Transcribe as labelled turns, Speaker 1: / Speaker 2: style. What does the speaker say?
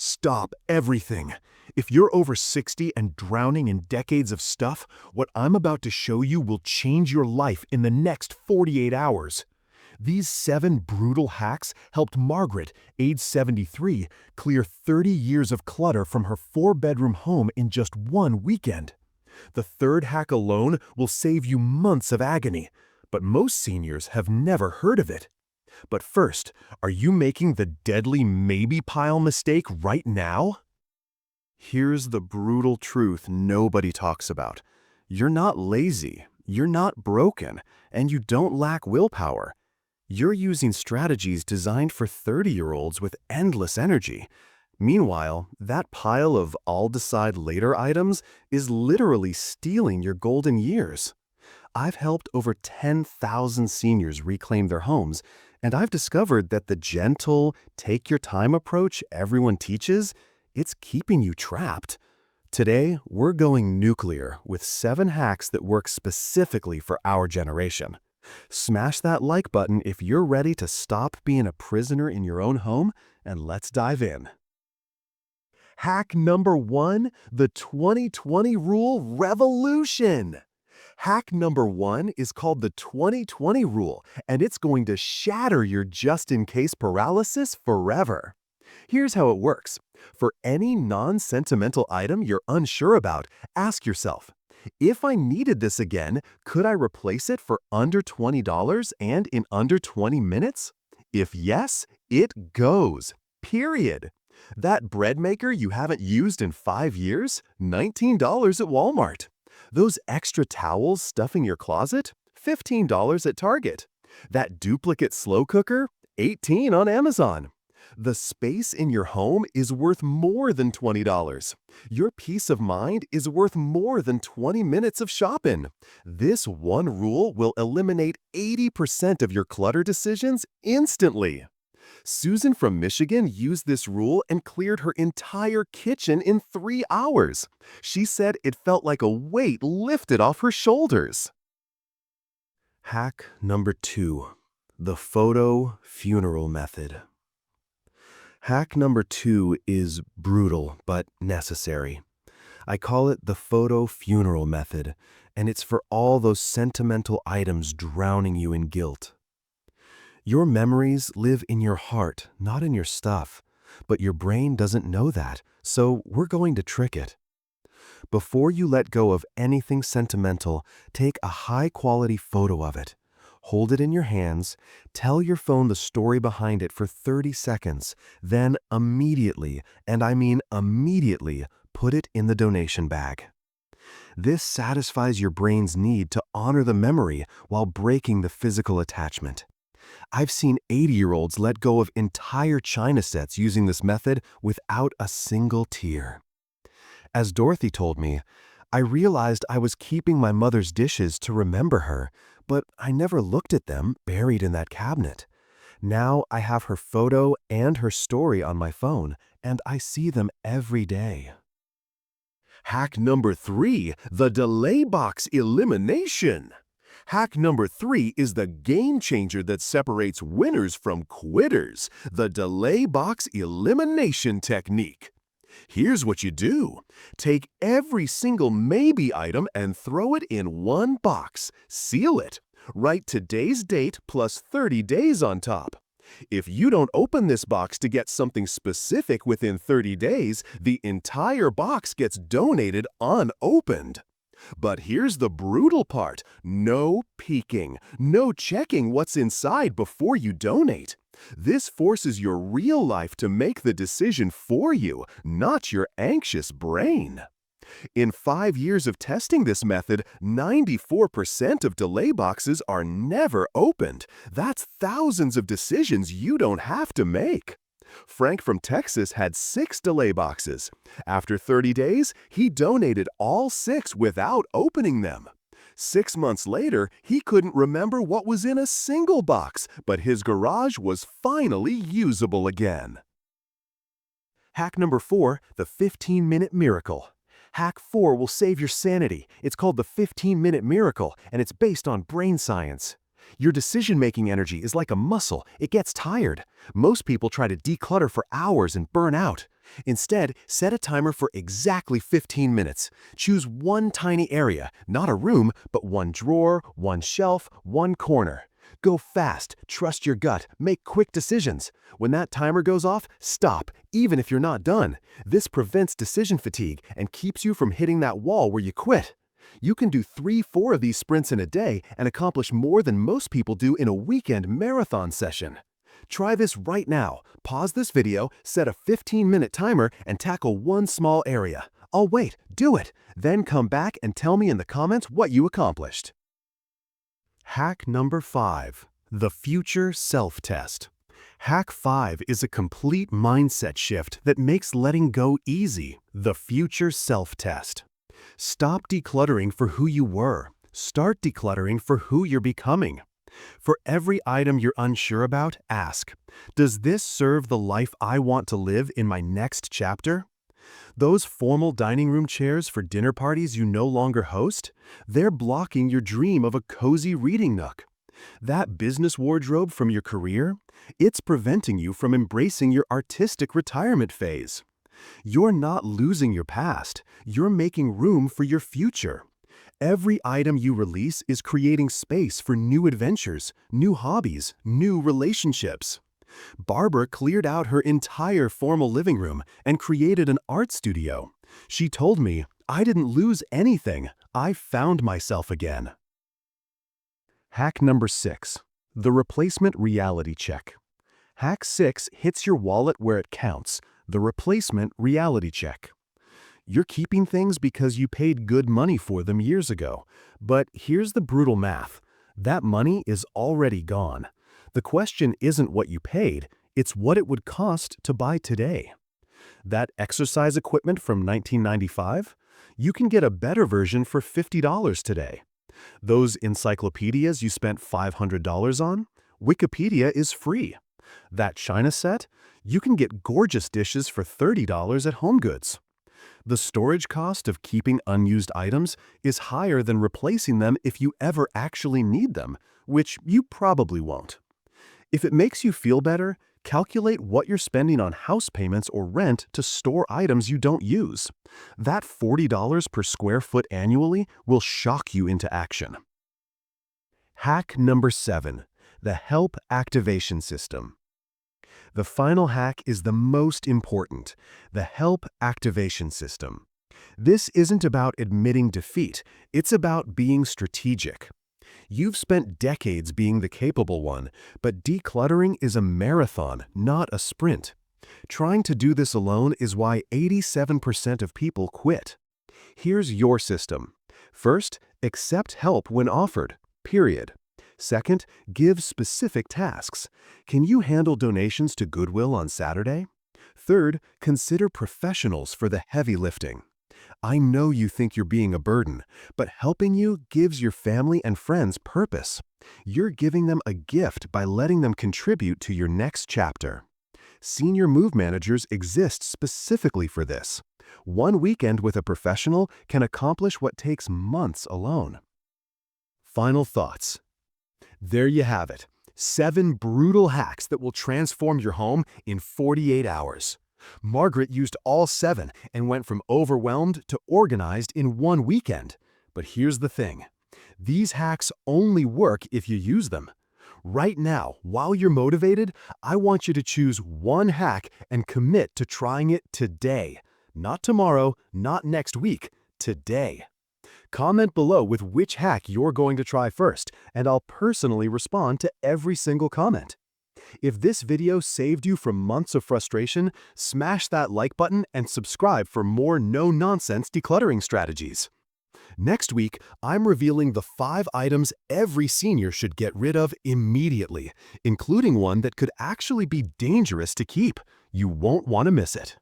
Speaker 1: Stop everything. If you're over 60 and drowning in decades of stuff, what I'm about to show you will change your life in the next 48 hours. These 7 brutal hacks helped Margaret, age 73, clear 30 years of clutter from her 4-bedroom home in just one weekend. The third hack alone will save you months of agony, but most seniors have never heard of it. But first, are you making the deadly maybe pile mistake right now? Here's the brutal truth nobody talks about. You're not lazy, you're not broken, and you don't lack willpower. You're using strategies designed for 30-year-olds with endless energy. Meanwhile, that pile of I'll decide later items is literally stealing your golden years. I've helped over 10,000 seniors reclaim their homes, and I've discovered that the gentle, take-your-time approach everyone teaches, it's keeping you trapped. Today, we're going nuclear with 7 hacks that work specifically for our generation. Smash that like button if you're ready to stop being a prisoner in your own home, and let's dive in. Hack number 1, the 2020 Rule Revolution. Hack number 1 is called the 2020 Rule, and it's going to shatter your just-in-case paralysis forever. Here's how it works. For any non-sentimental item you're unsure about, ask yourself, if I needed this again, could I replace it for under $20 and in under 20 minutes? If yes, it goes. Period. That bread maker you haven't used in 5 years? $19 at Walmart. Those extra towels stuffing your closet? $15 at Target. That duplicate slow cooker? $18 on Amazon. The space in your home is worth more than $20. Your peace of mind is worth more than 20 minutes of shopping. This one rule will eliminate 80% of your clutter decisions instantly. Susan from Michigan used this rule and cleared her entire kitchen in 3 hours. She said it felt like a weight lifted off her shoulders. Hack number 2, the photo funeral method. Hack number 2 is brutal but necessary. I call it the photo funeral method, and it's for all those sentimental items drowning you in guilt. Your memories live in your heart, not in your stuff, but your brain doesn't know that, so we're going to trick it. Before you let go of anything sentimental, take a high-quality photo of it. Hold it in your hands, tell your phone the story behind it for 30 seconds, then immediately, and I mean immediately, put it in the donation bag. This satisfies your brain's need to honor the memory while breaking the physical attachment. I've seen 80-year-olds let go of entire china sets using this method without a single tear. As Dorothy told me, I realized I was keeping my mother's dishes to remember her, but I never looked at them buried in that cabinet. Now I have her photo and her story on my phone, and I see them every day. Hack number 3, the Delay Box Elimination. Hack number 3 is the game changer that separates winners from quitters, the Delay Box Elimination technique. Here's what you do. Take every single maybe item and throw it in one box. Seal it. Write today's date plus 30 days on top. If you don't open this box to get something specific within 30 days, the entire box gets donated unopened. But here's the brutal part. No peeking. No checking what's inside before you donate. This forces your real life to make the decision for you, not your anxious brain. In 5 years of testing this method, 94% of delay boxes are never opened. That's thousands of decisions you don't have to make. Frank from Texas had 6 delay boxes. After 30 days, he donated all 6 without opening them. 6 months later, he couldn't remember what was in a single box, but his garage was finally usable again. Hack number 4, the 15-minute miracle. Hack 4 will save your sanity. It's called the 15-minute miracle, and it's based on brain science. Your decision-making energy is like a muscle. It gets tired. Most people try to declutter for hours and burn out. Instead, set a timer for exactly 15 minutes. Choose one tiny area, not a room, but one drawer, one shelf, one corner. Go fast, trust your gut, make quick decisions. When that timer goes off, stop, even if you're not done. This prevents decision fatigue and keeps you from hitting that wall where you quit. You can do 3-4 of these sprints in a day and accomplish more than most people do in a weekend marathon session. Try this right now. Pause this video, set a 15-minute timer, and tackle one small area. I'll wait. Do it. Then come back and tell me in the comments what you accomplished. Hack number 5. The Future Self-Test. Hack 5 is a complete mindset shift that makes letting go easy. The Future Self-Test. Stop decluttering for who you were. Start decluttering for who you're becoming. For every item you're unsure about, ask, does this serve the life I want to live in my next chapter? Those formal dining room chairs for dinner parties you no longer host? They're blocking your dream of a cozy reading nook. That business wardrobe from your career? It's preventing you from embracing your artistic retirement phase. You're not losing your past. You're making room for your future. Every item you release is creating space for new adventures, new hobbies, new relationships. Barbara cleared out her entire formal living room and created an art studio. She told me, I didn't lose anything. I found myself again. Hack number 6. The Replacement Reality Check. Hack 6 hits your wallet where it counts. The Replacement Reality Check. You're keeping things because you paid good money for them years ago. But here's the brutal math. That money is already gone. The question isn't what you paid, it's what it would cost to buy today. That exercise equipment from 1995? You can get a better version for $50 today. Those encyclopedias you spent $500 on? Wikipedia is free. That china set? You can get gorgeous dishes for $30 at HomeGoods. The storage cost of keeping unused items is higher than replacing them if you ever actually need them, which you probably won't. If it makes you feel better, calculate what you're spending on house payments or rent to store items you don't use. That $40 per square foot annually will shock you into action. Hack number 7. The Help Activation System. The final hack is the most important, the Help Activation System. This isn't about admitting defeat, it's about being strategic. You've spent decades being the capable one, but decluttering is a marathon, not a sprint. Trying to do this alone is why 87% of people quit. Here's your system. First, accept help when offered, period. Second, give specific tasks. Can you handle donations to Goodwill on Saturday? Third, consider professionals for the heavy lifting. I know you think you're being a burden, but helping you gives your family and friends purpose. You're giving them a gift by letting them contribute to your next chapter. Senior move managers exist specifically for this. One weekend with a professional can accomplish what takes months alone. Final thoughts. There you have it. 7 brutal hacks that will transform your home in 48 hours. Margaret used all 7 and went from overwhelmed to organized in one weekend. But here's the thing. These hacks only work if you use them. Right now, while you're motivated, I want you to choose one hack and commit to trying it today. Not tomorrow, not next week, today. Comment below with which hack you're going to try first, and I'll personally respond to every single comment. If this video saved you from months of frustration, smash that like button and subscribe for more no-nonsense decluttering strategies. Next week, I'm revealing the 5 items every senior should get rid of immediately, including one that could actually be dangerous to keep. You won't want to miss it.